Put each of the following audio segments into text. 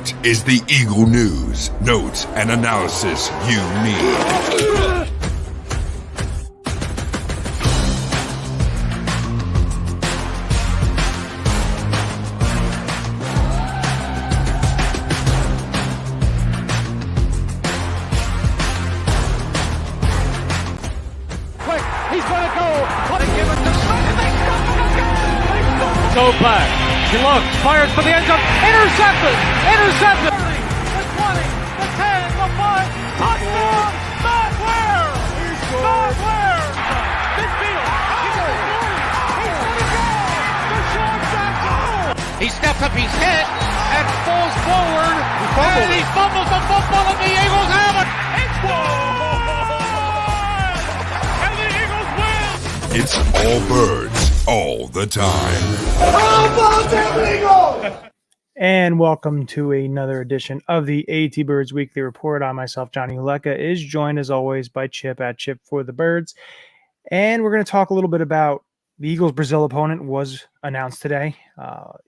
That is the Eagle news, notes, and analysis you need. Go back. He looks, fires for the end zone. Intercepted. The 20, the 10, the 5. Touchdown. Matt Ware. Midfield. He's going to go. Deshaun Jackson. He steps up his head and falls forward. And he fumbles the football, and the Eagles have it. It's gone. And the Eagles win. It's all birds. All the time. And welcome to another edition of the AATBirds Weekly Report. I'm myself, Johnny Ulecka, is joined as always by Chip at Chip for the Birds. And we're going to talk a little bit about the Eagles' Brazil opponent was announced today.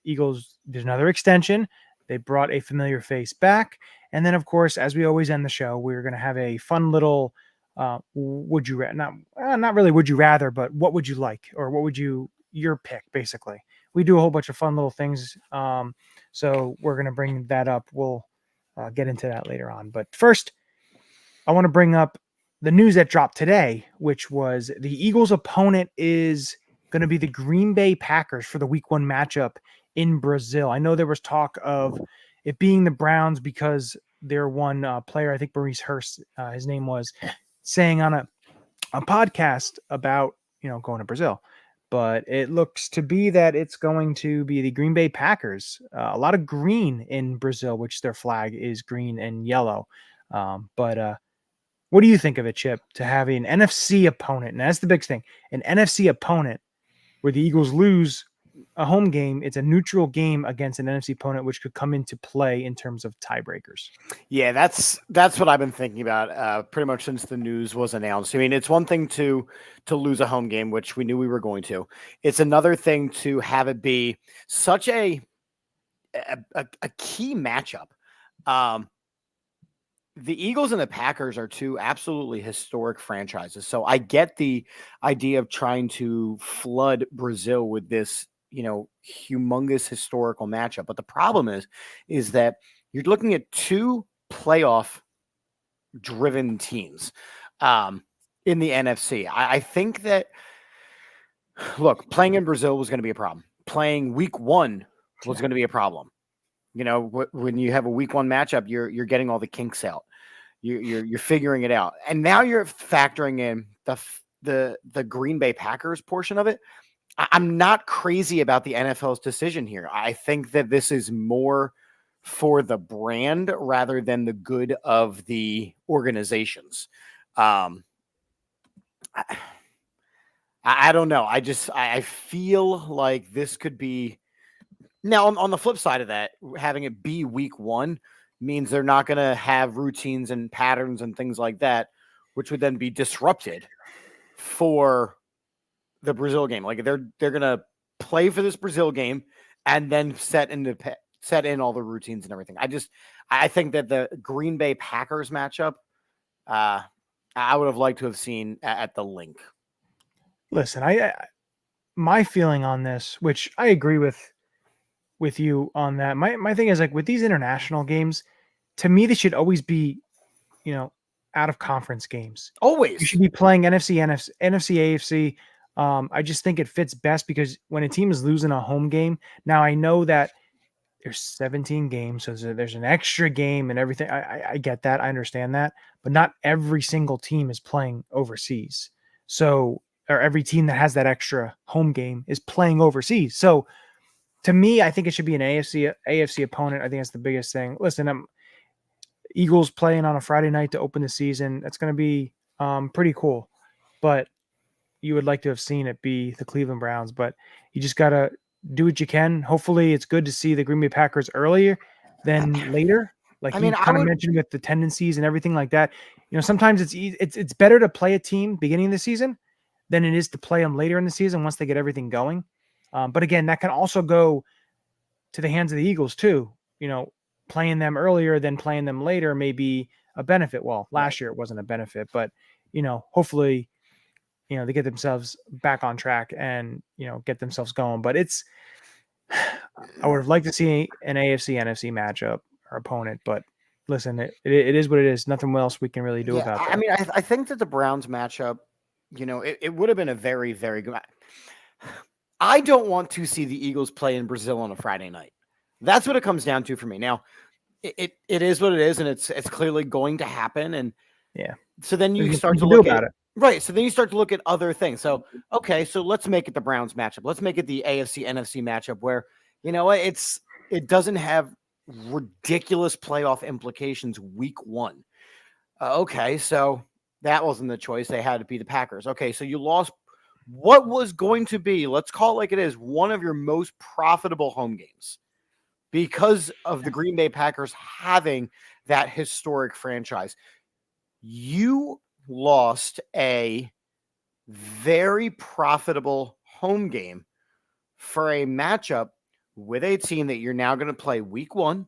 Eagles, there's another extension. They brought a familiar face back. And then, of course, as we always end the show, we're going to have a fun little would you not really would you rather, but what would you like, or what would your pick, basically. We do a whole bunch of fun little things, so we're going to bring that up. We'll get into that later on, but first I want to bring up the news that dropped today, which was the Eagles' opponent is going to be the Green Bay Packers for the Week 1 matchup in Brazil. I know there was talk of it being the Browns because their one player, I think Maurice Hurst, his name was, saying on a podcast about, going to Brazil, but it looks to be that it's going to be the Green Bay Packers. A lot of green in Brazil, which their flag is green and yellow. But what do you think of it, Chip, to have an NFC opponent? And that's the big thing, an NFC opponent where the Eagles lose a home game. It's a neutral game against an NFC opponent, which could come into play in terms of tiebreakers. Yeah, that's what I've been thinking about pretty much since the news was announced. I mean, it's one thing to lose a home game, which we knew we were going to. It's another thing to have it be such a key matchup. The Eagles and the Packers are two absolutely historic franchises. So I get the idea of trying to flood Brazil with this, humongous historical matchup. But the problem is that you're looking at two playoff driven teams in the NFC. I think that, look, playing in Brazil was going to be a problem. Playing Week 1 was going to be a problem. When you have a Week 1 matchup, you're getting all the kinks out. You're figuring it out, and now you're factoring in the Green Bay Packers portion of it. I'm not crazy about the NFL's decision here. I think that this is more for the brand rather than the good of the organizations. I don't know. I feel like this could be. Now, on the flip side of that, having it be Week 1 means they're not going to have routines and patterns and things like that, which would then be disrupted for the Brazil game. Like they're going to play for this Brazil game and then set in all the routines and everything. I think that the Green Bay Packers matchup, I would have liked to have seen at the link. Listen, my feeling on this, which I agree with you on that. My thing is, like, with these international games, to me, they should always be, out of conference games. Always. You should be playing NFC, AFC. I just think it fits best because when a team is losing a home game, now I know that there's 17 games, so there's an extra game and everything. I get that. I understand that, but not every single team is playing overseas. So, or every team that has that extra home game is playing overseas. So, to me, I think it should be an AFC opponent. I think that's the biggest thing. Listen, Eagles playing on a Friday night to open the season. That's going to be pretty cool. But you would like to have seen it be the Cleveland Browns. But you just got to do what you can. Hopefully, it's good to see the Green Bay Packers earlier than later. Like you mentioned with the tendencies and everything like that. Sometimes it's better to play a team beginning of the season than it is to play them later in the season once they get everything going. But again, that can also go to the hands of the Eagles too. playing them earlier than playing them later may be a benefit. Well, last year it wasn't a benefit, but hopefully, they get themselves back on track and, get themselves going. But I would have liked to see an AFC NFC matchup or opponent, but listen, it is what it is. Nothing else we can really do about that. I mean, I think that the Browns matchup, it would have been a very, very good. I don't want to see the Eagles play in Brazil on a Friday night. That's what it comes down to for me. Now, it is what it is, and it's clearly going to happen. And yeah, so then you There's start to nothing look do at about it. right. So then you start to look at other things. So okay, so let's make it the Browns matchup. Let's make it the AFC NFC matchup where it doesn't have ridiculous playoff implications week one. Okay, so that wasn't the choice. They had to be the Packers. Okay, so you lost what was going to be, let's call it like it is, one of your most profitable home games because of the Green Bay Packers having that historic franchise. You lost a very profitable home game for a matchup with a team that you're now going to play week one,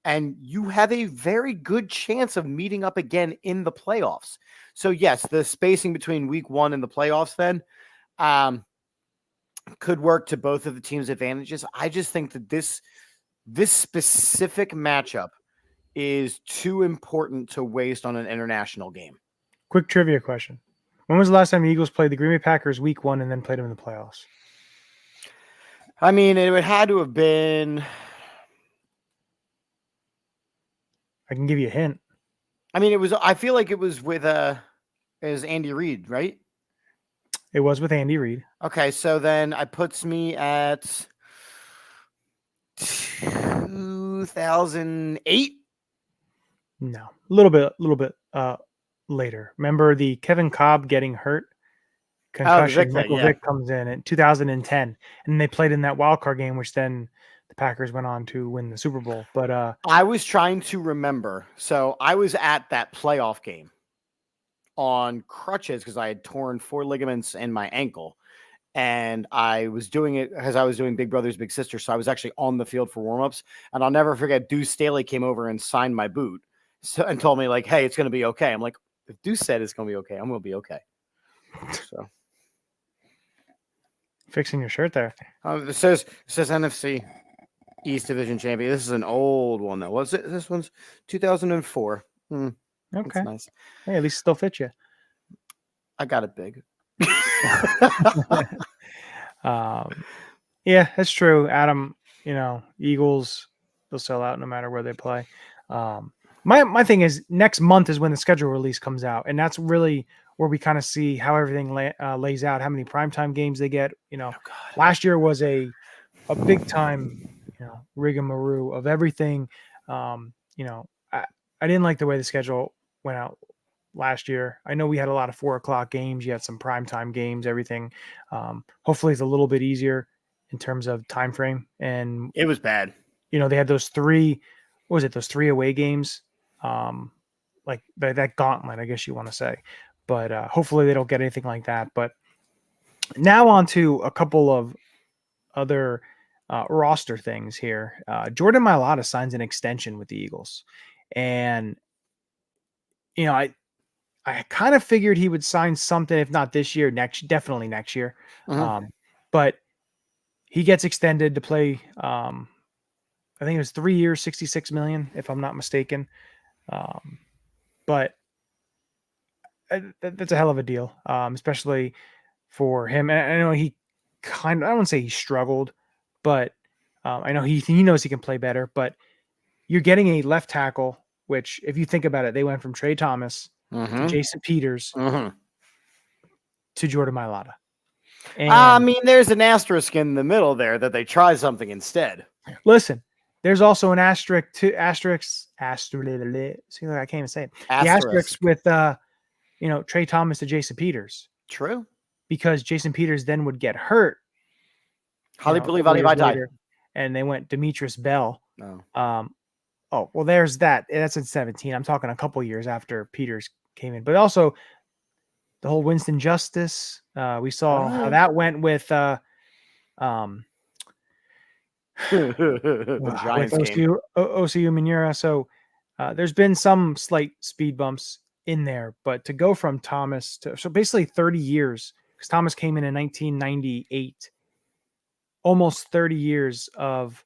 and you have a very good chance of meeting up again in the playoffs. So yes, the spacing between week one and the playoffs then could work to both of the teams' advantages. I just think that this specific matchup is too important to waste on an international game. Quick trivia question. When was the last time the Eagles played the Green Bay Packers week one and then played them in the playoffs? I mean, it would had to have been. I can give you a hint. I mean, I feel like it was with Andy Reid, right? It was with Andy Reid. Okay, so then it puts me at 2008. No, a little bit later. Remember the Kevin Cobb getting hurt? Concussion. Michael Vick comes in 2010, and they played in that wild card game, which then the Packers went on to win the Super Bowl. But I was trying to remember. So I was at that playoff game on crutches because I had torn 4 ligaments in my ankle. And I was doing it as I was doing Big Brothers Big Sisters. So I was actually on the field for warmups. And I'll never forget, Deuce Staley came over and signed my boot and told me, like, hey, it's going to be okay. I'm like, if Deuce said it's going to be okay, I'm going to be okay. So fixing your shirt there. It says NFC East Division champion. This is an old one, though. Was it? This one's 2004. Okay. That's nice. Hey, at least it still fits you. I got it big. Yeah, that's true, Adam. Eagles, they'll sell out no matter where they play. My thing is next month is when the schedule release comes out, and that's really where we kind of see how everything lays out, how many primetime games they get. Last year was a big time, rigmarole of everything. I didn't like the way the schedule went out last year. I know we had a lot of 4:00 games. You had some primetime games, everything. Hopefully it's a little bit easier in terms of time frame. And it was bad. They had those 3 away games, like that gauntlet, I guess you want to say. But hopefully they don't get anything like that. But now on to a couple of other roster things here. Jordan Mailata signs an extension with the Eagles. And, I kind of figured he would sign something, if not this year, definitely next year. But he gets extended to play. I think it was 3 years, $66 million, if I'm not mistaken. But that's a hell of a deal, especially for him. And I know he I don't want to say he struggled, but I know he knows he can play better. But you're getting a left tackle, which, if you think about it, they went from Trey Thomas to Jason Peters to Jordan Mailata. And, I mean, there's an asterisk in the middle there that they try something instead. Listen, there's also an asterisk. See, I can't even say it. The asterisk with Trey Thomas to Jason Peters. True. Because Jason Peters then would get hurt. And they went Demetrius Bell. Well, there's that. That's in 2017. I'm talking a couple years after Peters came in. But also the whole Winston Justice. We saw how that went with The with Giants game. OCU Manura. So there's been some slight speed bumps in there, but to go from Thomas to so basically 30 years, because Thomas came in 1998, almost 30 years of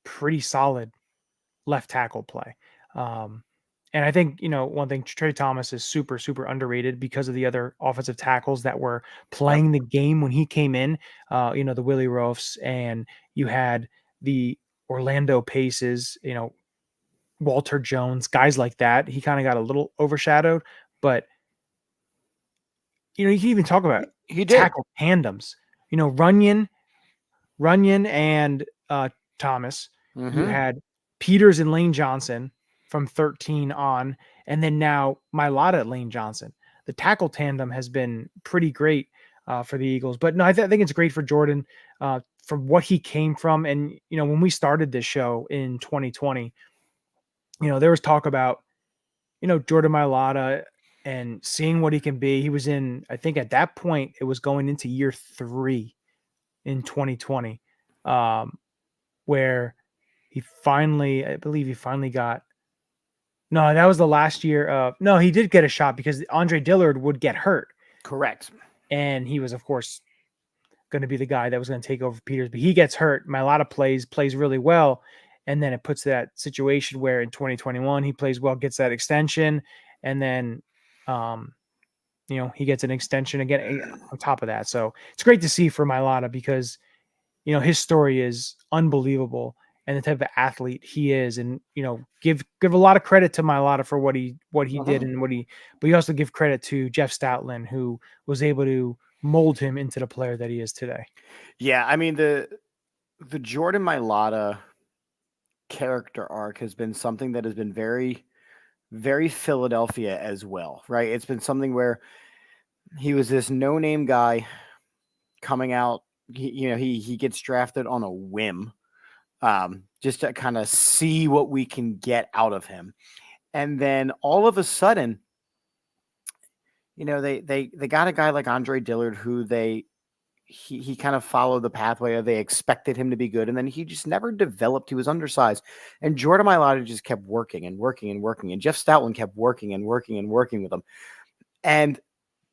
pretty solid left tackle play. And I think, one thing, Trey Thomas is super, super underrated because of the other offensive tackles that were playing the game when he came in. The Willie Roafs, and you had the Orlando Paces, Walter Jones, guys like that. He kind of got a little overshadowed, but you can even talk about He did. tackle tandems. Runyon and Thomas. You had Peters and Lane Johnson from 13 on, and then now Mailata at Lane Johnson. The tackle tandem has been pretty great for the Eagles. But no, I think it's great for Jordan from what he came from. And, when we started this show in 2020, there was talk about, Jordan Mailata and seeing what he can be. He was in, I think at that point, it was going into year 3 in 2020, where I believe he finally got. No, that was the last year. No, he did get a shot because Andre Dillard would get hurt. Correct. And he was, of course, going to be the guy that was going to take over Peters, but he gets hurt. Mailata plays really well. And then it puts that situation where in 2021, he plays well, gets that extension. And then, he gets an extension again on top of that. So it's great to see for Mailata because, his story is unbelievable and the type of athlete he is. And, give a lot of credit to Mailata for what he did and but you also give credit to Jeff Stoutland, who was able to mold him into the player that he is today. Yeah. I mean, the Jordan Mailata character arc has been something that has been very, very Philadelphia as well, right? It's been something where he was this no-name guy coming out. He gets drafted on a whim, just to kind of see what we can get out of him, and then all of a sudden, they got a guy like Andre Dillard who he kind of followed the pathway of they expected him to be good, and then he just never developed. He was undersized, and Jordan Mailata just kept working and working and working, and Jeff Stoutland kept working and working and working with him, and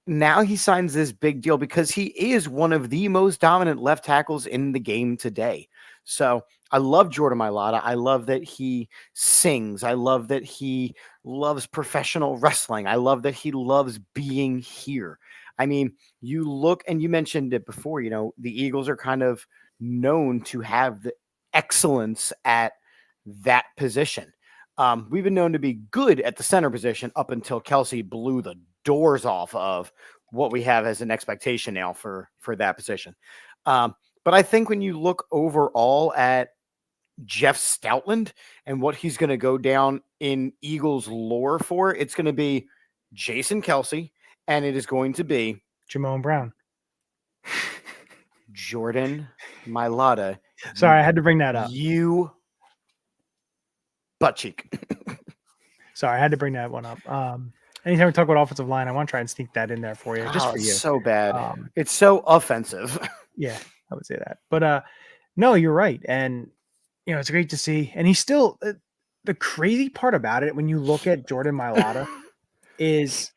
now he signs this big deal because he is one of the most dominant left tackles in the game today. So I love Jordan Mailata. I love that he sings. I love that he loves professional wrestling. I love that he loves being here. I mean, you look, and you mentioned it before, the Eagles are kind of known to have the excellence at that position. We've been known to be good at the center position up until Kelsey blew the doors off of what we have as an expectation now for that position. But I think when you look overall at Jeff Stoutland and what he's going to go down in Eagles lore for, it's going to be Jason Kelsey, and it is going to be Jamone Brown. Jordan Mailata. Sorry, I had to bring that up. You butt cheek. Sorry, I had to bring that one up. Anytime we talk about offensive line, I want to try and sneak that in there for you, just for you. So bad. It's so offensive. Yeah, I would say that. But no, you're right. And, it's great to see. And he's still the crazy part about it when you look at Jordan Mailata is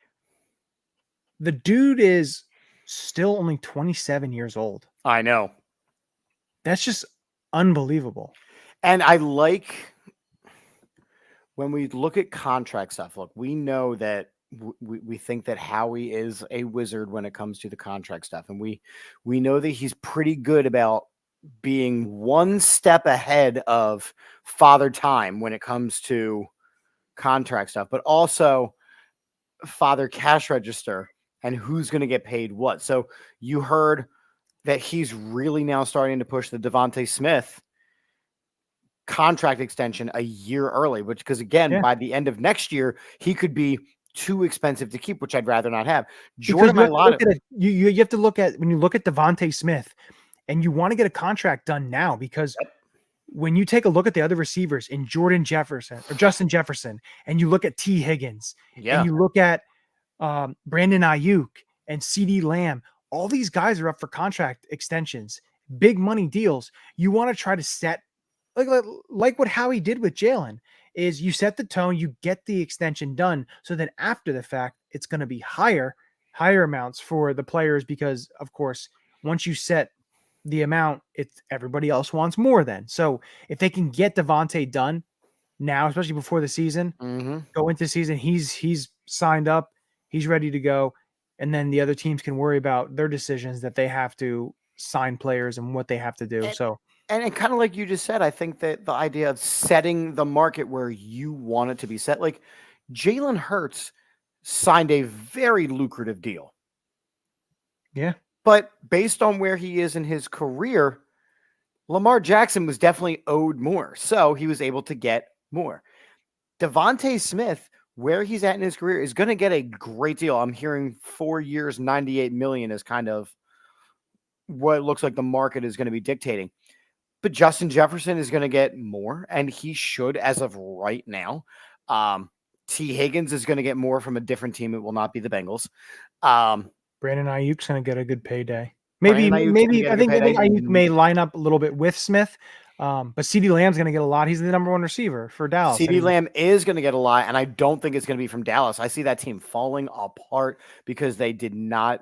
the dude is still only 27 years old. I know. That's just unbelievable. And I like when we look at contract stuff. Look, we know that we think that Howie is a wizard when it comes to the contract stuff. And we know that he's pretty good about being one step ahead of Father Time when it comes to contract stuff, but also Father Cash Register and who's going to get paid what. So you heard that he's really now starting to push the Avonte Smith contract extension a year early, because again, by the end of next year, he could be too expensive to keep, which I'd rather not have. Jordan Mailata, you have to look at, when you look at Avonte Smith and you want to get a contract done now, because when you take a look at the other receivers in Justin Jefferson, and you look at T. Higgins, and you look at Brandon Ayuk and CD Lamb, all these guys are up for contract extensions big money deals, you want to try to set like what Howie did with Jalen is you set the tone, you get the extension done. So then after the fact, it's going to be higher amounts for the players because of course, once you set the amount, it's everybody else wants more then. So if they can get Avonte done now, especially before the season, go into season, he's signed up, he's ready to go. And then the other teams can worry about their decisions that they have to sign players and what they have to do. And kind of like you just said, I think that the idea of setting the market where you want it to be set, like Jalen Hurts signed a very lucrative deal. Yeah. But based on where he is in his career, Lamar Jackson was definitely owed more. So he was able to get more. Devontae Smith, where he's at in his career, is going to get a great deal. I'm hearing 4 years, $98 million is kind of what it looks like the market is going to be dictating. But Justin Jefferson is going to get more, and he should as of right now. T. Higgins is going to get more from a different team. It will not be the Bengals. Brandon Ayuk's going to get a good payday. I think payday. Ayuk may line up a little bit with Smith, but CeeDee Lamb's going to get a lot. He's the number one receiver for Dallas. CeeDee Lamb is going to get a lot, and I don't think it's going to be from Dallas. I see that team falling apart because they did not.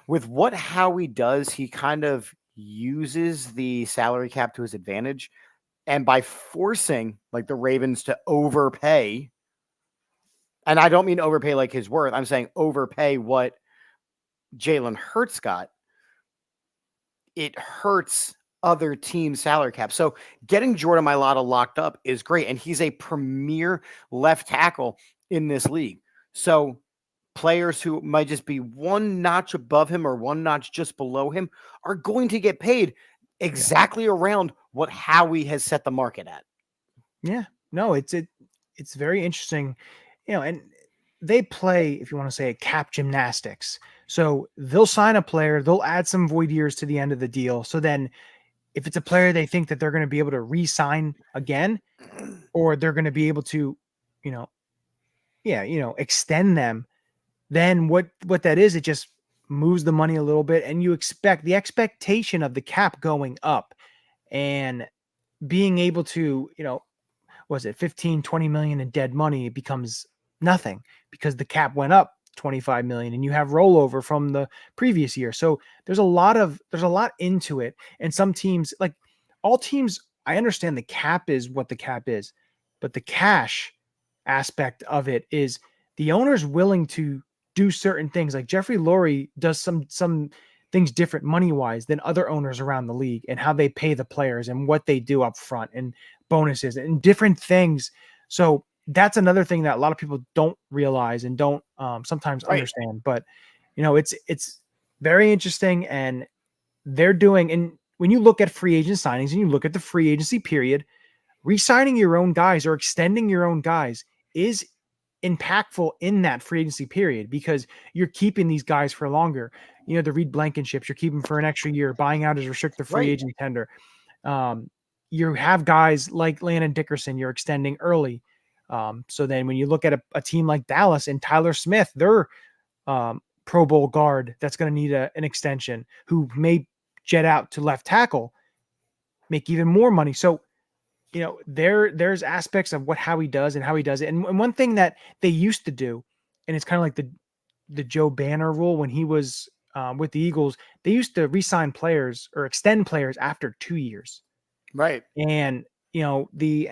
With what Howie does, he kind of uses the salary cap to his advantage. And by forcing like the Ravens to overpay, and I don't mean overpay like his worth, I'm saying overpay what Jalen Hurts got, it hurts other teams' salary cap. So getting Jordan Mailata locked up is great. And he's a premier left tackle in this league. So players who might just be one notch above him or one notch just below him are going to get paid exactly around what Howie has set the market at. Yeah, no, it's very interesting, and they play, if you want to say it, cap gymnastics. So they'll sign a player, they'll add some void years to the end of the deal. So then if it's a player they think that they're going to be able to re-sign again, or they're going to be able to, extend them, then what that is, it just moves the money a little bit, and you expect the expectation of the cap going up and being able to, was it 15, 20 million in dead money, it becomes nothing because the cap went up 25 million and you have rollover from the previous year. So there's a lot into it. And some teams, like all teams, I understand the cap is what the cap is, but the cash aspect of it is the owner's willing to do certain things. Like Jeffrey Lurie does some things different money-wise than other owners around the league, and how they pay the players and what they do up front and bonuses and different things. So that's another thing that a lot of people don't realize and don't sometimes understand. But, it's very interesting, and they're doing, and when you look at free agent signings and you look at the free agency period, re-signing your own guys or extending your own guys is impactful in that free agency period because you're keeping these guys for longer. The Reed Blankenships, you're keeping for an extra year, buying out as restricted free agent tender. You have guys like Landon Dickerson, you're extending early. So then when you look at a team like Dallas and Tyler Smith, their Pro Bowl guard that's going to need an extension, who may jet out to left tackle, make even more money. So there's aspects of what Howie does and how he does it. And one thing that they used to do, and it's kind of like the Joe Banner rule when he was with the Eagles, they used to re-sign players or extend players after 2 years. Right. And, the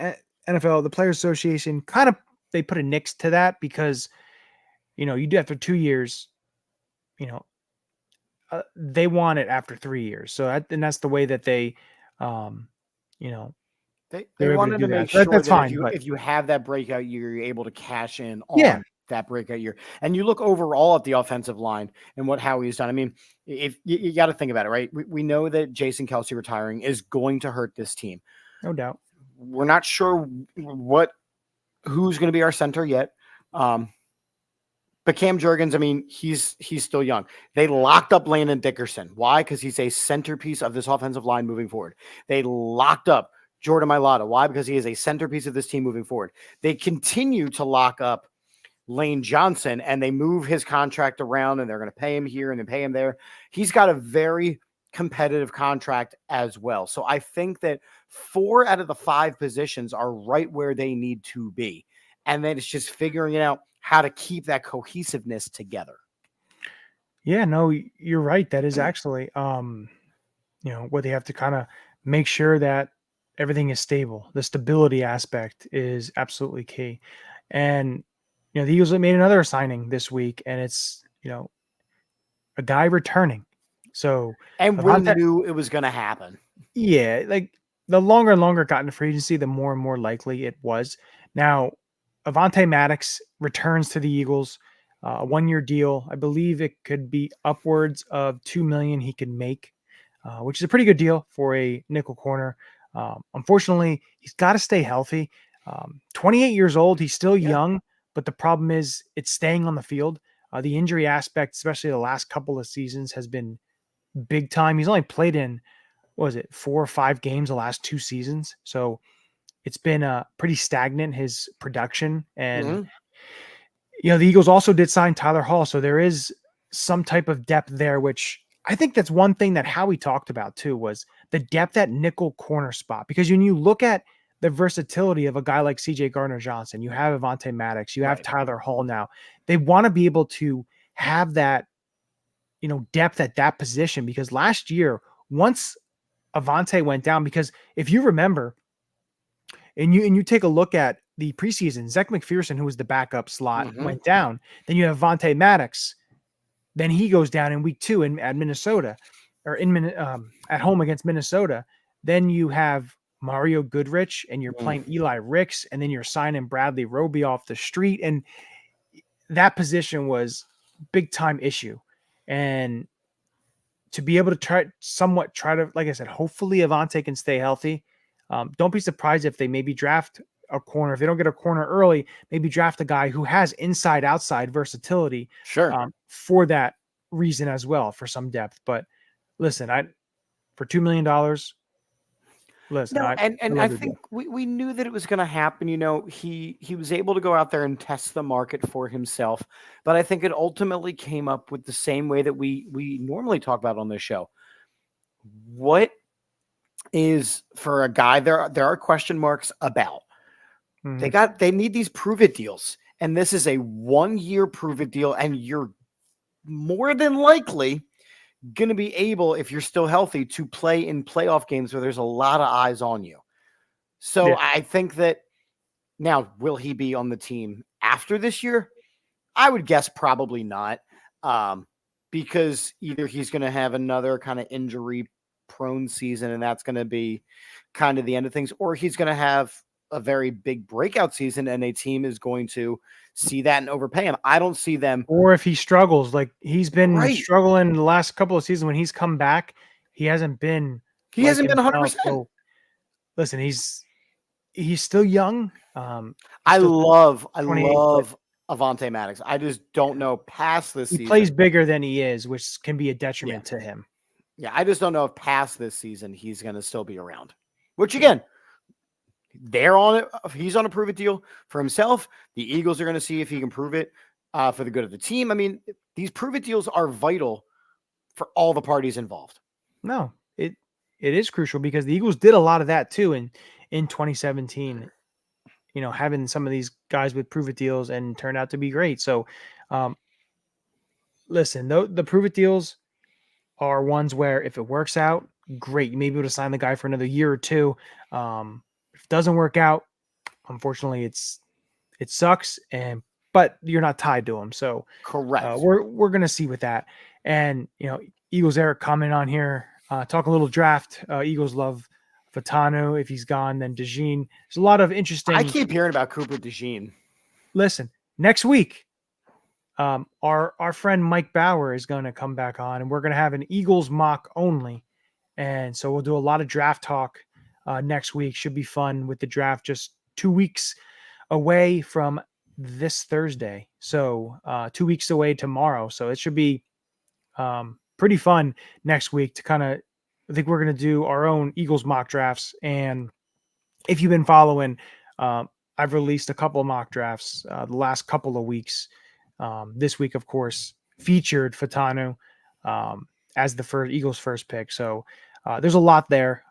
NFL, the Players Association, kind of, they put a nix to that because, you do after 2 years, they want it after 3 years. So that's the way that they, They wanted to make sure that's that fine, if you have that breakout year, you're able to cash in on that breakout year. And you look overall at the offensive line and what Howie's done. I mean, if you got to think about it, right? We know that Jason Kelce retiring is going to hurt this team. No doubt. We're not sure who's going to be our center yet. But Cam Jurgens, I mean, he's still young. They locked up Landon Dickerson. Why? Because he's a centerpiece of this offensive line moving forward. They locked up Jordan Mailata. Why? Because he is a centerpiece of this team moving forward. They continue to lock up Lane Johnson, and they move his contract around, and they're going to pay him here and then pay him there. He's got a very competitive contract as well. So I think that 4 out of the 5 positions are right where they need to be. And then it's just figuring out how to keep that cohesiveness together. Yeah, no, you're right. That is actually, where they have to kind of make sure that everything is stable. The stability aspect is absolutely key. And, the Eagles made another signing this week, and it's, a guy returning. So, And we Avonte, knew it was going to happen. yeah, like the longer and longer it got into free agency, the more and more likely it was. Now, Avonte Maddox returns to the Eagles, a 1-year deal. I believe it could be upwards of $2 million he could make, which is a pretty good deal for a nickel corner. Unfortunately, he's got to stay healthy. 28 years old, he's still Yeah. young, but the problem is it's staying on the field. The injury aspect, especially the last couple of seasons, has been big time. He's only played in, what was it, 4 or 5 games the last 2 seasons. So it's been pretty stagnant, his production. And, Mhm. the Eagles also did sign Tyler Hall. So there is some type of depth there, which I think that's one thing that Howie talked about too, was the depth at nickel corner spot. Because when you look at the versatility of a guy like CJ Gardner-Johnson, you have Avonte Maddox, you have Right. Tyler Hall now. They want to be able to have that, depth at that position, because last year, once Avonte went down, because if you remember, and you take a look at the preseason, Zach McPherson, who was the backup slot, Mhm. went down. Then you have Avonte Maddox. Then he goes down in week 2 at Minnesota, or at home against Minnesota. Then you have Mario Goodrich, and you're Mm. playing Eli Ricks, and then you're signing Bradley Roby off the street, and that position was big time issue. And to be able to try to, like I said, hopefully Avonte can stay healthy. Don't be surprised if they maybe draft a corner. If they don't get a corner early, maybe draft a guy who has inside outside versatility Sure. for that reason as well, for some depth. But listen, for $2 million, listen, No, I and I love the deal. think we knew that it was going to happen. He was able to go out there and test the market for himself, but I think it ultimately came up with the same way that we normally talk about on this show. What is for a guy there are question marks about. Mhm. They need these prove it deals, and this is a 1-year prove it deal, and you're more than likely going to be able, if you're still healthy, to play in playoff games where there's a lot of eyes on you. So Yeah. I think that now, will he be on the team after this year? I would guess probably not, because either he's going to have another kind of injury prone season, and that's going to be kind of the end of things, or he's going to have a very big breakout season, and a team is going to see that and overpay him. I don't see them. Or if he struggles, like he's been Right. struggling the last couple of seasons, when he's come back, he hasn't been He like hasn't been himself. 100%. So listen, he's still young. He's I still love, I 28, but love Avonte Maddox. I just don't know past this he plays season. bigger than he is, which can be a Yeah. detriment to him. Yeah. I just don't know if past this season he's going to still be around, which Yeah. again, they're on it. He's on a prove it deal for himself. The Eagles are going to see if he can prove it for the good of the team. I mean, these prove it deals are vital for all the parties involved. No, it is crucial, because the Eagles did a lot of that too in 2017. Having some of these guys with prove it deals and turned out to be great. So, um, listen, the prove it deals are ones where if it works out, great. You may be able to sign the guy for another year or two. If it doesn't work out, unfortunately, it sucks, but you're not tied to him. So Correct. we're gonna see with that. And Eagles Eric comment on here, talk a little draft. Eagles love Fatano. If he's gone, then DeJean. There's a lot of I interesting. keep hearing about Cooper DeJean. Listen, next week, our friend Mike Bauer is going to come back on, and we're going to have an Eagles mock only. And so we'll do a lot of draft talk next week. Should be fun with the draft, just 2 weeks away from this Thursday. So 2 weeks away tomorrow. So it should be pretty fun next week to kind of, I think we're going to do our own Eagles mock drafts. And if you've been following, I've released a couple of mock drafts the last couple of weeks. This week, of course, featured Fatano. as the Eagles' first pick. So there's a lot there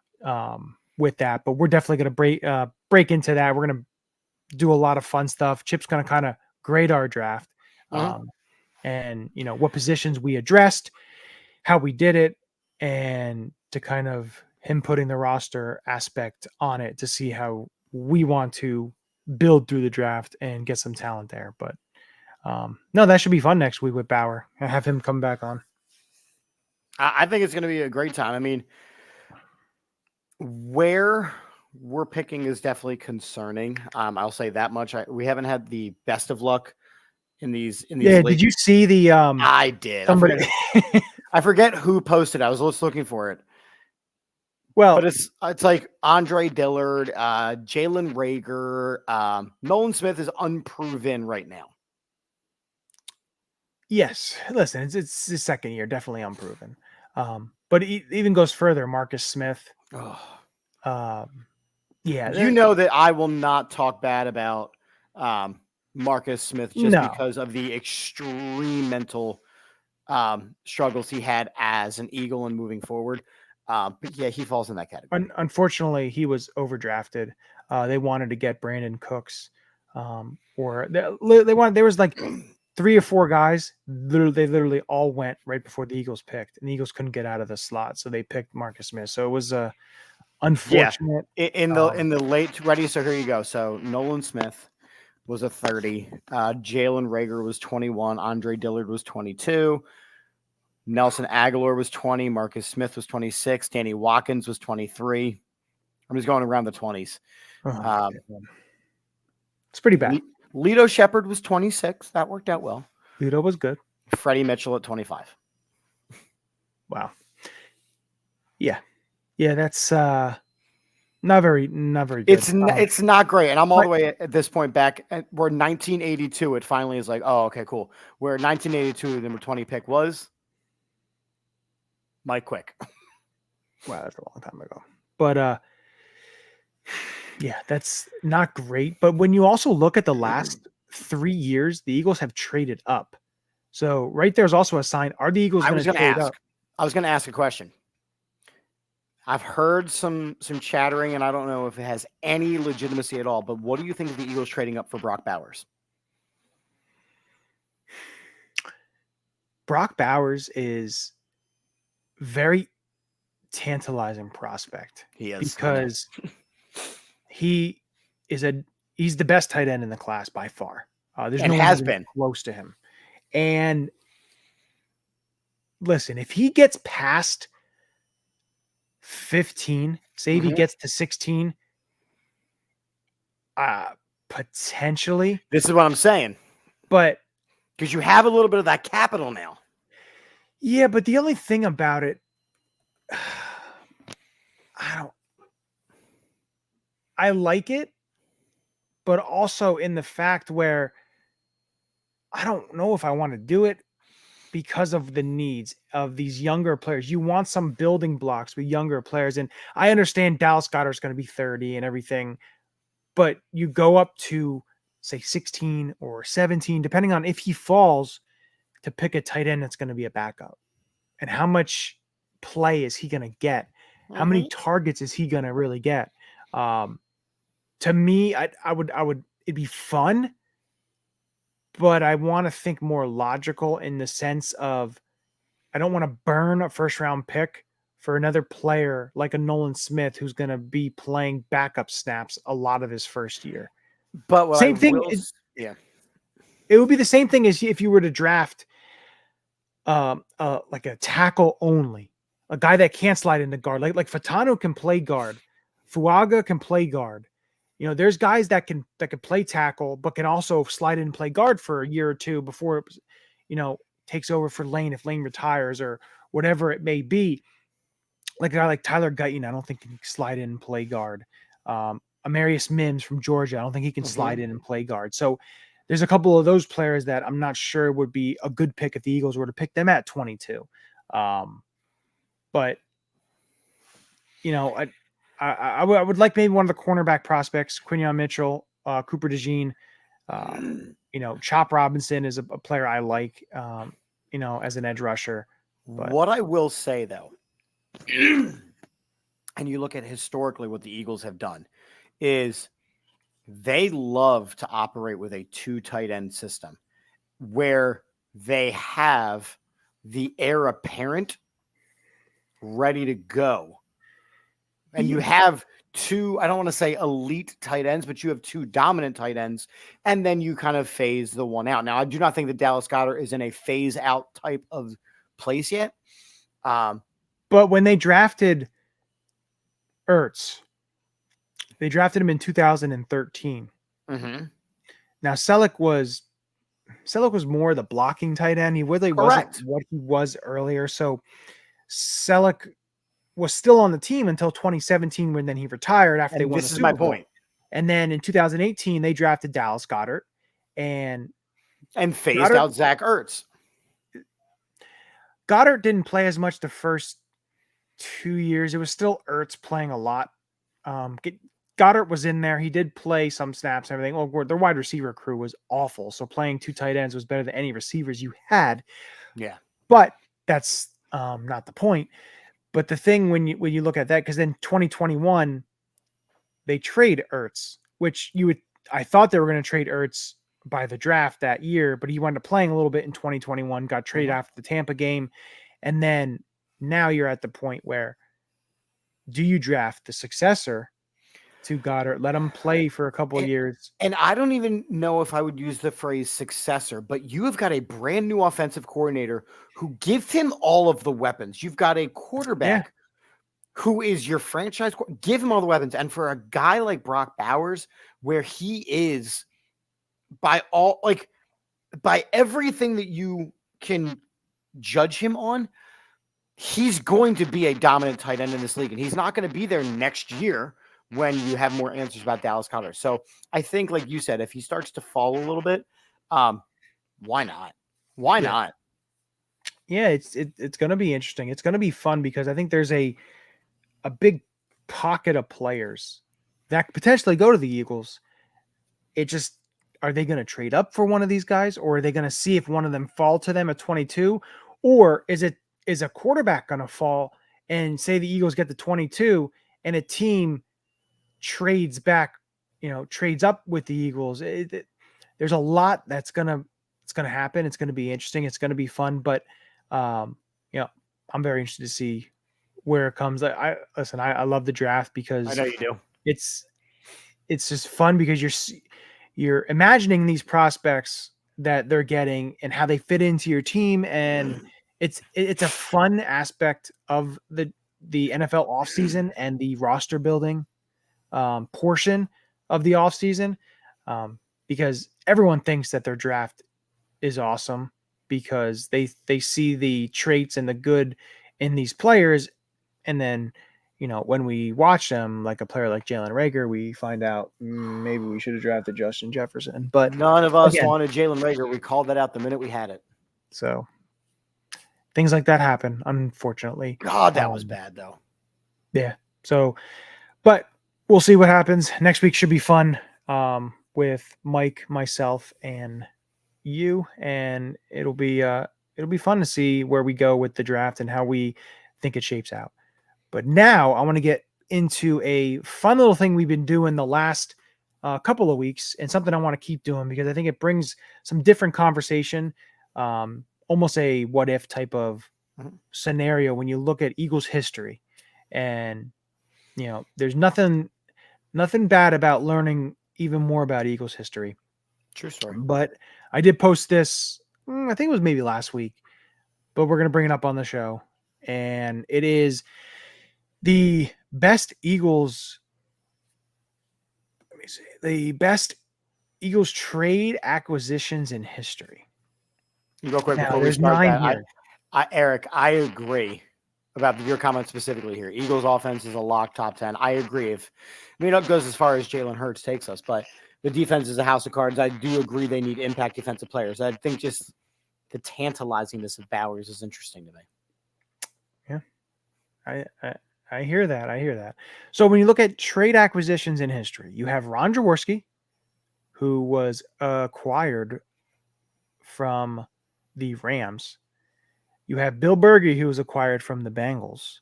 with that, but we're definitely going to break into that. We're going to do a lot of fun stuff. Chip's going to kind of grade our draft, and what positions we addressed, how we did it, and to kind of him putting the roster aspect on it to see how we want to build through the draft and get some talent there. But no, that should be fun next week with Bauer and have him come back on. I think it's going to be a great time. I mean, where we're picking is definitely concerning. I'll say that much. We haven't had the best of luck in these. Yeah, did you see the? I did. Somebody... I forget who posted. I was just looking for it. Well, but it's like Andre Dillard, Jalen Reagor, Nolan Smith is unproven right now. Yes, listen, it's his second year, definitely unproven. But it even goes further. Marcus Smith. Yeah, you know that I will not talk bad about Marcus Smith just because of the extreme mental struggles he had as an Eagle and moving forward. But yeah, he falls in that category. Unfortunately, he was overdrafted. They wanted to get Brandon Cooks, or there was like 3 or 4 guys. They literally all went right before the Eagles picked, and the Eagles couldn't get out of the slot, so they picked Marcus Smith. So it was unfortunate. Yeah. In the late ready. So here you go. So Nolan Smith was a 30. Jalen Reagor was 21. Andre Dillard was 22. Nelson Aguilar was 20. Marcus Smith was 26. Danny Watkins was 23. I'm just going around the 20s. It's pretty bad. Lito Shepard was 26. That worked out well. Lito was good. Freddie Mitchell at 25. Wow. Yeah. Yeah, that's not very good. It's not great. And I'm all the way at this point back at where 1982, it finally is like, oh, okay, cool. Where 1982, the number 20 pick was Mike Quick. Wow, that's a long time ago. But yeah, that's not great. But when you also look at the last 3 years, the Eagles have traded up. So right there's also a sign. Are the Eagles going to trade up? I was going to ask a question. I've heard some chattering, and I don't know if it has any legitimacy at all, but what do you think of the Eagles trading up for Brock Bowers? Brock Bowers is very tantalizing prospect. He is, because he's the best tight end in the class by far. There's no one been close to him. And listen, if he gets past 15, say if he gets to 16, potentially. This is what I'm saying. But because you have a little bit of that capital now. Yeah, but the only thing about it, I like it, but also in the fact where I don't know if I want to do it because of the needs of these younger players. You want some building blocks with younger players. And I understand Dallas Goedert's going to be 30 and everything, but you go up to say 16 or 17, depending on if he falls, to pick a tight end that's going to be a backup. And how much play is he going to get? How many targets is he going to really get? To me, I would, it'd be fun, but I want to think more logical in the sense of, I don't want to burn a first round pick for another player like a Nolan Smith, who's going to be playing backup snaps a lot of his first year. But same thing. It would be the same thing as if you were to draft like a tackle only, a guy that can't slide into guard, like Fatano can play guard, Fuaga can play guard. You know, there's guys that can play tackle, but can also slide in and play guard for a year or two before it, takes over for Lane if Lane retires or whatever it may be. Like a guy like Tyler Guyton, I don't think he can slide in and play guard. Amarius Mims from Georgia, I don't think he can slide in and play guard. So there's a couple of those players that I'm not sure would be a good pick if the Eagles were to pick them at 22. But I would like maybe one of the cornerback prospects, Quinyon Mitchell, Cooper DeJean. Chop Robinson is a player I like, as an edge rusher. But What I will say, though, and you look at historically what the Eagles have done, is they love to operate with a 2 tight end system where they have the heir apparent ready to go. And you have 2, I don't want to say elite tight ends, but you have 2 dominant tight ends, and then you kind of phase the one out. Now, I do not think that Dallas Goedert is in a phase out type of place yet. but when they drafted Ertz, they drafted him in 2013. Mm-hmm. Now Selleck was more the blocking tight end. He really Correct. wasn't what he was earlier. So Selleck was still on the team until 2017 when then he retired after they won This the is Super my Bowl. point. And then in 2018 they drafted Dallas Goedert and phased out Zach Ertz. Goddard didn't play as much the first 2 years. It was still Ertz playing a lot. Goddard was in there. He did play some snaps and everything. Oh, their wide receiver crew was awful. So playing 2 tight ends was better than any receivers you had. Yeah. But that's not the point. But the thing when you look at that, because then 2021, they trade Ertz, which I thought they were going to trade Ertz by the draft that year, but he wound up playing a little bit in 2021, got traded after the Tampa game. And then now you're at the point where do you draft the successor to Goddard, let him play for a couple of years? And I don't even know if I would use the phrase successor, but you have got a brand new offensive coordinator who gives him all of the weapons. You've got a quarterback who is your franchise. Give him all the weapons. And for a guy like Brock Bowers, where he is by everything that you can judge him on, he's going to be a dominant tight end in this league. And he's not going to be there next year when you have more answers about Dallas Goedert. So I think, like you said, if he starts to fall a little bit, why not? Why not? Yeah, it's going to be interesting. It's going to be fun because I think there's a big pocket of players that could potentially go to the Eagles. It just, are they going to trade up for one of these guys, or are they going to see if one of them fall to them at 22, or is a quarterback going to fall and say the Eagles get the 22 and a team trades back, trades up with the Eagles? There's a lot that's going to happen. It's going to be interesting. It's going to be fun, but I'm very interested to see where it comes. I love the draft because I know you do. It's just fun because you're imagining these prospects that they're getting and how they fit into your team, and it's a fun aspect of the NFL offseason and the roster building portion of the offseason, because everyone thinks that their draft is awesome because they see the traits and the good in these players, and then when we watch them, like a player like Jalen Reagor, we find out maybe we should have drafted Justin Jefferson. But none of us wanted Jalen Reagor. We called that out the minute we had it. So things like that happen, unfortunately. God, that was bad, though. Yeah. So, but we'll see what happens. Next week should be fun with Mike, myself, and you, and it'll be fun to see where we go with the draft and how we think it shapes out. But now I want to get into a fun little thing we've been doing the last couple of weeks, and something I want to keep doing because I think it brings some different conversation, almost a what if type of scenario when you look at Eagles history. And there's nothing bad about learning even more about Eagles history. True story. But I did post this, I think it was maybe last week, but we're going to bring it up on the show. And it is the best Eagles trade acquisitions in history. Real quick Now, before we there's start 9 that, here. Eric, I agree about your comment specifically here. Eagles offense is a lock top 10. I agree. It goes as far as Jalen Hurts takes us, but the defense is a house of cards. I do agree they need impact defensive players. I think just the tantalizingness of Bowers is interesting to me. Yeah, I hear that. So when you look at trade acquisitions in history, you have Ron Jaworski, who was acquired from the Rams. You have Bill Berge, who was acquired from the Bengals.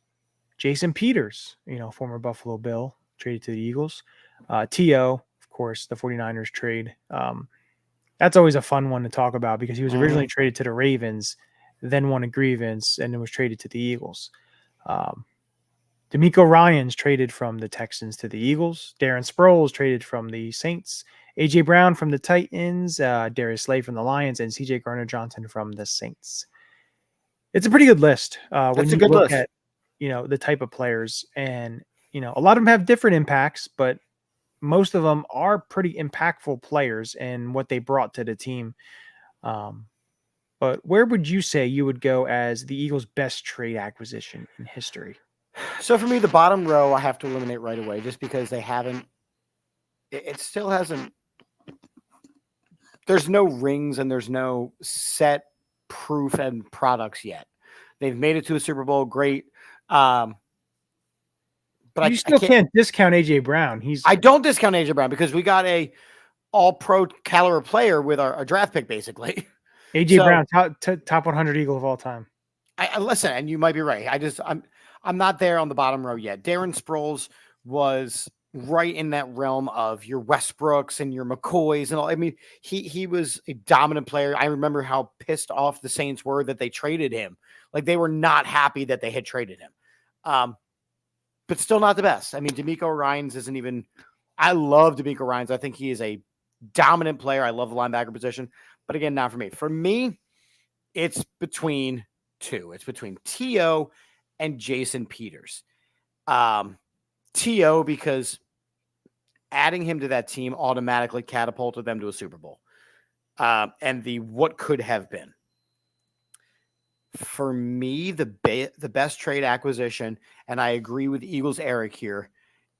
Jason Peters, former Buffalo Bill, traded to the Eagles. T.O., of course, the 49ers trade. That's always a fun one to talk about because he was originally traded to the Ravens, then won a grievance, and then was traded to the Eagles. D'Amico Ryans traded from the Texans to the Eagles. Darren Sproles traded from the Saints. A.J. Brown from the Titans. Darius Slay from the Lions. And C.J. Gardner-Johnson from the Saints. It's a pretty good list when you look at the type of players. And, a lot of them have different impacts, but most of them are pretty impactful players and what they brought to the team. But where would you say you would go as the Eagles' best trade acquisition in history? So for me, the bottom row I have to eliminate right away just because they haven't. It still hasn't. There's no rings and there's no set proof and products yet. They've made it to a Super Bowl, great. But you still can't discount AJ Brown. I don't discount AJ Brown because we got a all-pro caliber player with our draft pick, basically. AJ Brown, top 100 Eagle of all time. I listen, and you might be right. I'm not there on the bottom row yet. Darren Sproles was right in that realm of your Westbrooks and your McCoys and all. I mean, he was a dominant player. I remember how pissed off the Saints were that they traded him. Like they were not happy that they had traded him. But still not the best. I mean, D'Amico Ryans isn't even. I love D'Amico Ryans. I think he is a dominant player. I love the linebacker position. But again, not for me. For me, it's between two. It's between T.O. and Jason Peters. T.O. because adding him to that team automatically catapulted them to a Super Bowl. And the what could have been. For me, the best trade acquisition, and I agree with Eagles Eric here,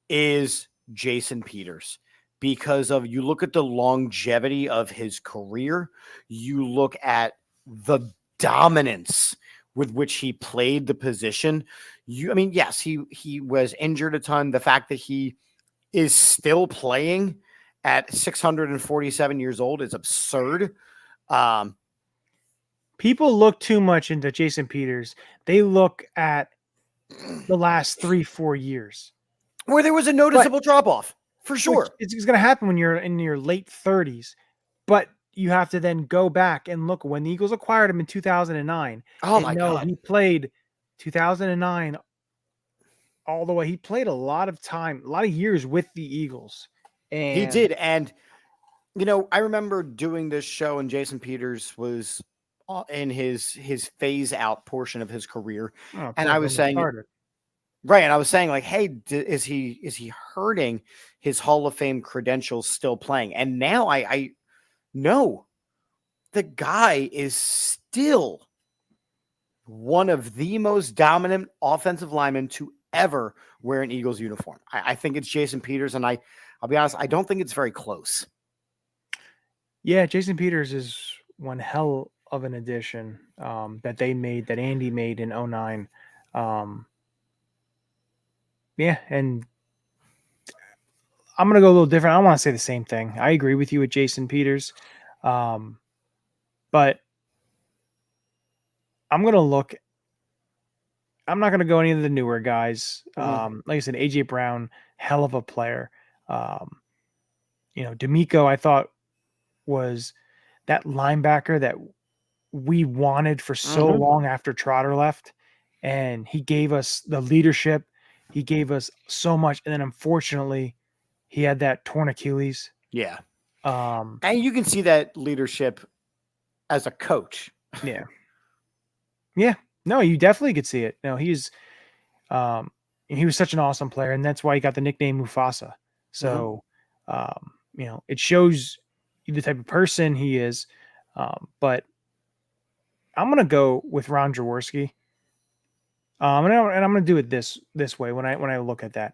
is Jason Peters. Because of you look at the longevity of his career, you look at the dominance with which he played the position. Yes, he was injured a ton. The fact that he is still playing at 647 years old is absurd. People look too much into Jason Peters. They look at the last 3-4 years. Where there was a noticeable drop-off, for sure. It's going to happen when you're in your late 30s. But you have to then go back and look when the Eagles acquired him in 2009. Oh, my God. He played 2009 all the way. He played a lot of time, a lot of years with the Eagles. And he did. And, I remember doing this show and Jason Peters was in his phase out portion of his career. And I was saying, right. And I was saying like, hey, is he hurting his Hall of Fame credentials still playing? And now I know the guy is still one of the most dominant offensive linemen to ever wear an Eagles uniform. I think it's Jason Peters. And I'll be honest, I don't think it's very close. Yeah. Jason Peters is one hell of an addition that Andy made in 2009. Yeah, and I'm going to go a little different. I want to say the same thing. I agree with you with Jason Peters. But I'm going to look. I'm not going to go any of the newer guys. Like I said, A.J. Brown, hell of a player. D'Amico, I thought, was that linebacker that we wanted for so long after Trotter left. And he gave us the leadership. He gave us so much. And then unfortunately, he had that torn Achilles. Yeah. And you can see that leadership as a coach. Yeah. Yeah. No, you definitely could see it. No, he was such an awesome player. And that's why he got the nickname Mufasa. So, it shows you the type of person he is. But I'm going to go with Ron Jaworski. And I'm going to do it this way when I look at that.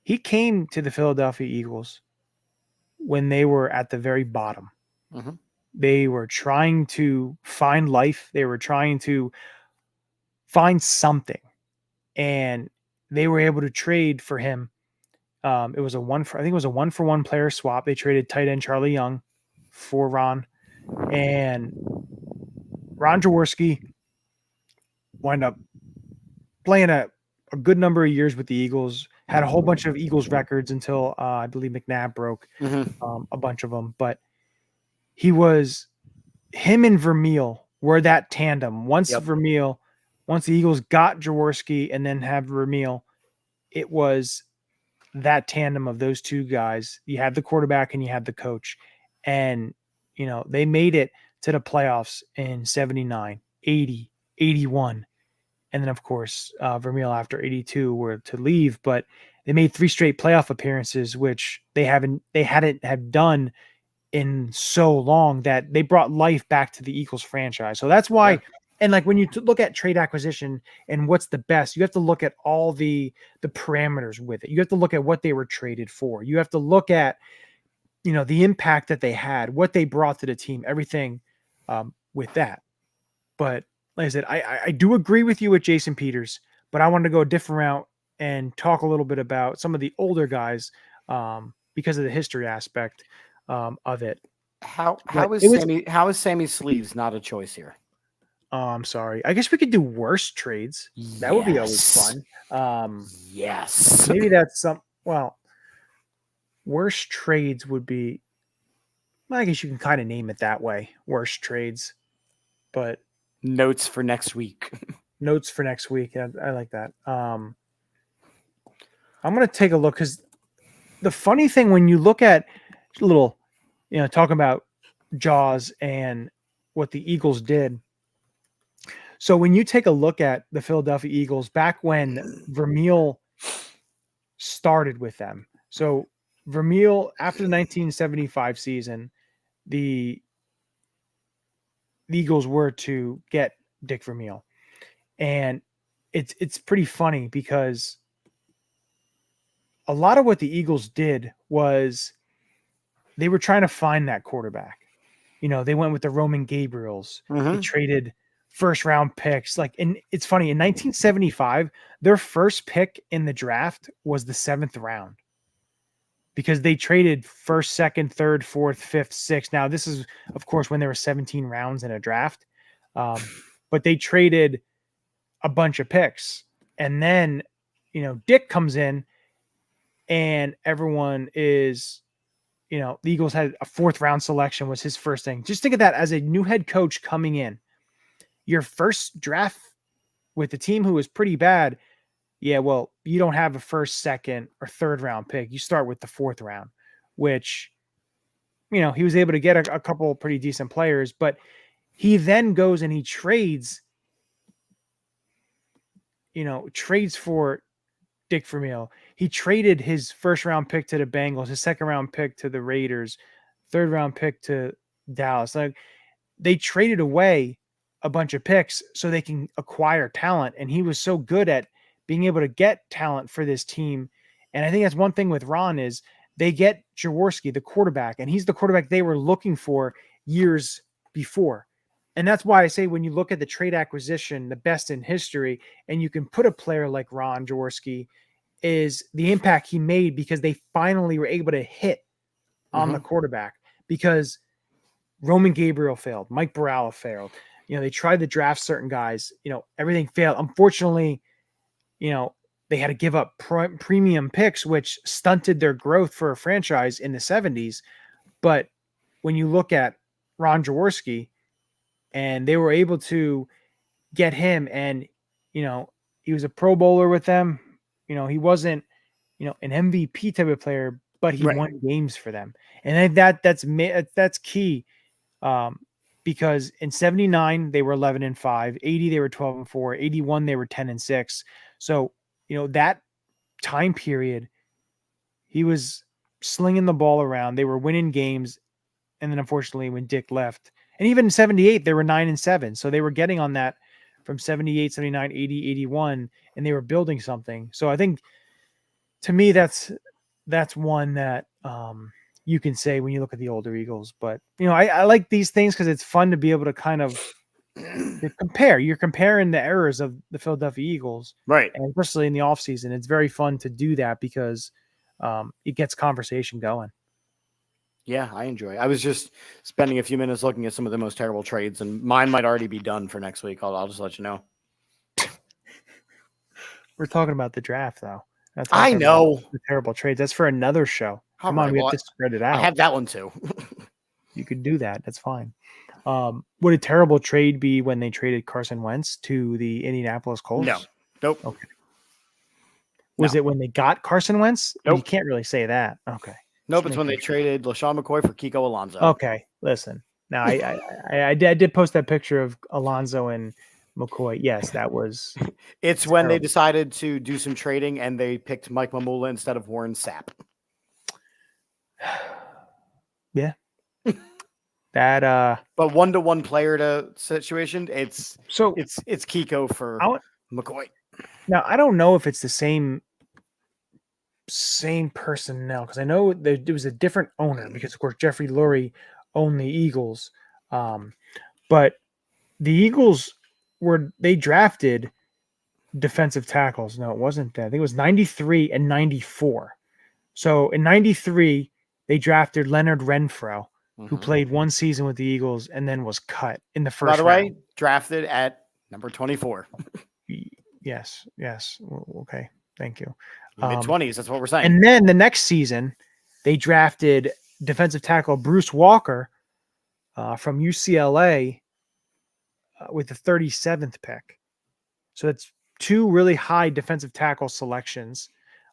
He came to the Philadelphia Eagles when they were at the very bottom. They were trying to find life. They were trying to find something. And they were able to trade for him. It was a 1-for-1 player swap. They traded tight end Charlie Young for Ron. And Ron Jaworski wound up playing a good number of years with the Eagles, had a whole bunch of Eagles records until I believe McNabb broke a bunch of them. But him and Vermeil were that tandem. Once the Eagles got Jaworski and then have Vermeil, it was that tandem of those two guys. You had the quarterback and you had the coach. And, they made it to the playoffs in 79, 80, 81. And then, of course, Vermeil after 82 were to leave, but they made 3 straight playoff appearances, which they hadn't have done in so long, that they brought life back to the Eagles franchise. So that's why, and like when you look at trade acquisition and what's the best, you have to look at all the parameters with it. You have to look at what they were traded for. You have to look at, the impact that they had, what they brought to the team, everything with that. But like I said, I do agree with you with Jason Peters, but I wanted to go a different route and talk a little bit about some of the older guys because of the history aspect of it. How is Sammy Sleeves not a choice here? I'm sorry. I guess we could do worse trades. That would be always fun. Yes. Maybe that's worst trades would be, I guess you can kind of name it that way. Worst trades, but notes for next week. I like that. I'm going to take a look, because the funny thing, when you look at a little, talking about Jaws and what the Eagles did. So when you take a look at the Philadelphia Eagles back when Vermeil started with them. So Vermeil, after the 1975 season, the Eagles were to get Dick Vermeil. And it's pretty funny, because a lot of what the Eagles did was they were trying to find that quarterback. They went with the Roman Gabriels. They traded first round picks. And it's funny, in 1975, their first pick in the draft was the 7th round, because they traded first, second, third, fourth, fifth, sixth. Now, this is, of course, when there were 17 rounds in a draft, but they traded a bunch of picks. And then, Dick comes in and everyone is, the Eagles had a 4th round selection was his first thing. Just think of that as a new head coach coming in. Your first draft with the team who was pretty bad. Yeah, well, you don't have a first, second, or 3rd round pick. You start with the 4th round, which, he was able to get a couple pretty decent players, but he then goes and he trades for Dick Vermeil. He traded his 1st round pick to the Bengals, his 2nd round pick to the Raiders, 3rd round pick to Dallas. They traded away a bunch of picks so they can acquire talent. And he was so good at being able to get talent for this team. And I think that's one thing with Ron is they get Jaworski, the quarterback, and he's the quarterback they were looking for years before. And that's why I say, when you look at the trade acquisition, the best in history, and you can put a player like Ron Jaworski, is the impact he made, because they finally were able to hit on the quarterback, because Roman Gabriel failed. Mike Baralla failed. They tried to draft certain guys, everything failed. Unfortunately, they had to give up premium picks, which stunted their growth for a franchise in the 70s. But when you look at Ron Jaworski, and they were able to get him, and, he was a Pro Bowler with them. He wasn't, an MVP type of player, but he won games for them. And that's key. Because in 79, they were 11-5, 80, they were 12-4, 81, they were 10-6. So, that time period, he was slinging the ball around. They were winning games. And then unfortunately, when Dick left, and even in 78, they were 9-7. So they were getting on that from 78, 79, 80, 81, and they were building something. So I think, to me, that's one that, you can say when you look at the older Eagles. But, I like these things because it's fun to be able to kind of compare. You're comparing the errors of the Philadelphia Eagles. Right. And especially in the offseason, it's very fun to do that, because it gets conversation going. Yeah, I enjoy it. I was just spending a few minutes looking at some of the most terrible trades, and mine might already be done for next week. I'll just let you know. We're talking about the draft, though. Not I talking know. about the terrible trades. That's for another show. All Come on, right, we well, have to spread it out. I have that one too. You could do that. That's fine. Would a terrible trade be when they traded Carson Wentz to the Indianapolis Colts? No. Nope. Okay. Was No. it when they got Carson Wentz? Nope. You can't really say that. Okay. Nope. It's when they traded LaShawn McCoy for Kiko Alonso. Okay. Listen. Now, I did post that picture of Alonso and McCoy. Yes, that was. It's when they decided to do some trading and they picked Mike Mamula instead of Warren Sapp. Yeah. That But 1-to-1 player to situation, it's Kiko for McCoy. Now I don't know if it's the same personnel, because I know there was a different owner, because of course Jeffrey Lurie owned the Eagles, but the Eagles they drafted defensive tackles. No, it wasn't that. I think it was 93 and 94. So in 93 they drafted Leonard Renfro, who played one season with the Eagles and then was cut in the first round. By the way, drafted at number 24. Yes. Okay. Thank you. Mid-20s, that's what we're saying. And then the next season, they drafted defensive tackle Bruce Walker from UCLA with the 37th pick. So that's two really high defensive tackle selections.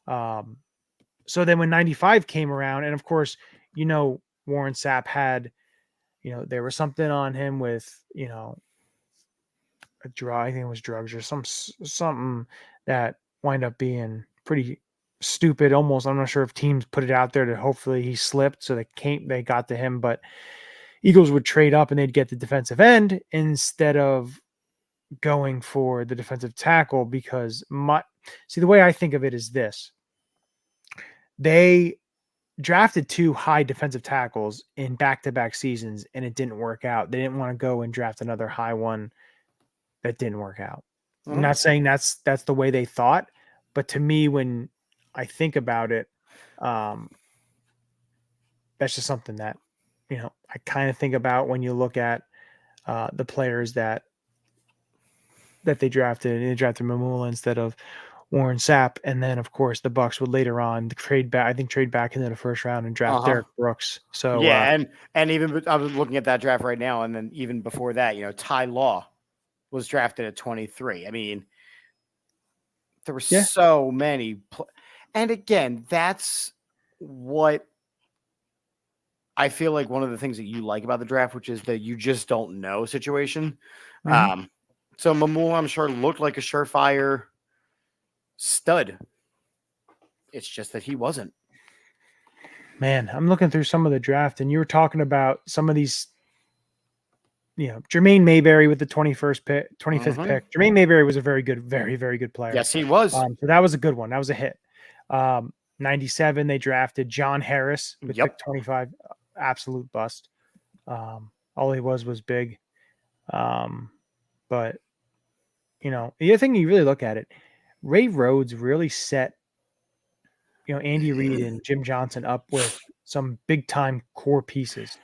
So then when 95 came around, and of course, Warren Sapp had, there was something on him with, a drug, I think it was drugs or something that wind up being pretty stupid. Almost, I'm not sure if teams put it out there to hopefully he slipped, so they got to him. But Eagles would trade up and they'd get the defensive end instead of going for the defensive tackle, because the way I think of it is this: they drafted two high defensive tackles in back-to-back seasons and it didn't work out. They didn't want to go and draft another high one that didn't work out. I'm not saying that's the way they thought, but to me, when I think about it, that's just something that, I kind of think about when you look at the players that they drafted. They drafted Mamula instead of Warren Sapp, and then of course the Bucs would later on trade back into the first round and draft Derek Brooks. So yeah, and even I was looking at that draft right now, and then even before that, Ty Law was drafted at 23. I mean, there were so many, and again, that's what I feel like one of the things that you like about the draft, which is that you just don't know situation. So Mamula, I'm sure, looked like a surefire stud. It's just that he wasn't. Man, I'm looking through some of the draft, and you were talking about some of these, Jermaine Mayberry with the 25th pick. Jermaine Mayberry was a very good, very, very good player. Yes, he was. So that was a good one. That was a hit. 97, they drafted John Harris with pick 25. Absolute bust. All he was big. But, the other thing you really look at it, Ray Rhodes really set, Andy Reid and Jim Johnson up with some big time core pieces.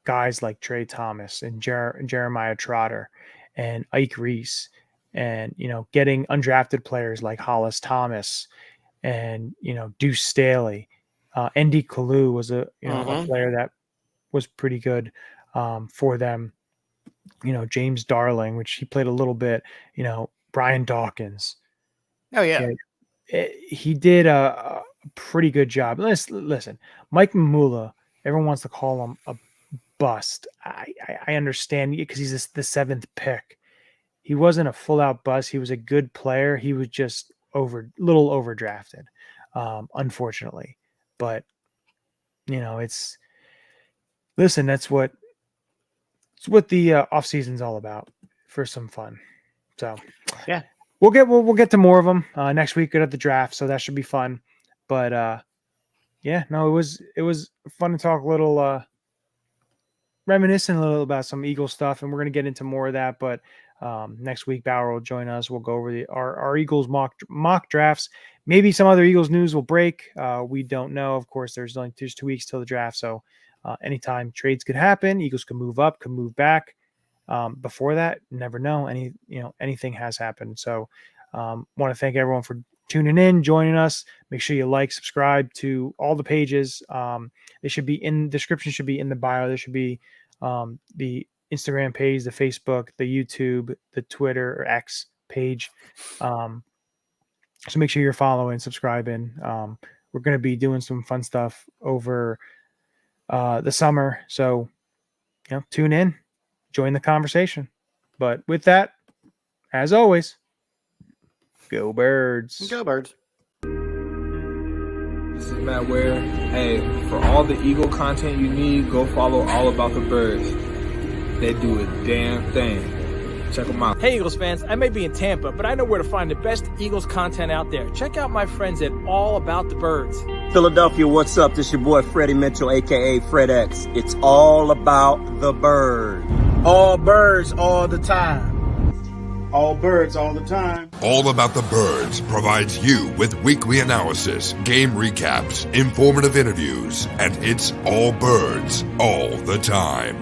Guys like Trey Thomas and Jeremiah Trotter and Ike Reese, and, getting undrafted players like Hollis Thomas and, Deuce Staley. Andy Kalu was a player that was pretty good for them. James Darling, which he played a little bit, Brian Dawkins. Oh, yeah. He did a pretty good job. Listen, Mike Mamula, everyone wants to call him a bust. I understand, because he's the 7th pick. He wasn't a full-out bust. He was a good player. He was just little overdrafted, unfortunately. But, that's what the off season's all about, for some fun. So yeah, we'll get to more of them next week at the draft. So that should be fun. But it was fun to talk a little, reminiscing a little about some Eagle stuff, and we're going to get into more of that. But next week, Bauer will join us. We'll go over our Eagles mock drafts. Maybe some other Eagles news will break. We don't know. Of course, there's 2 weeks till the draft, so anytime trades could happen. Eagles can move up, can move back. Before that, never know. Anything has happened. So want to thank everyone for tuning in, joining us. Make sure you like, subscribe to all the pages. They should be in description, should be in the bio. There should be the Instagram page, the Facebook, the YouTube, the Twitter or X page. So make sure you're following, subscribing. We're going to be doing some fun stuff over the summer. So, tune in, join the conversation. But with that, as always, go Birds. Go Birds. This is Matt Ware. Hey, for all the Eagle content you need, go follow All About the Birds. They do a damn thing. Check them out. Hey Eagles fans, I may be in Tampa, but I know where to find the best Eagles content out there. Check out my friends at All About the Birds. Philadelphia, what's up? This your boy Freddie Mitchell, aka Fred X. It's all about the bird. All birds all the time. All birds all the time. All About the Birds provides you with weekly analysis, game recaps, informative interviews, and it's all birds all the time.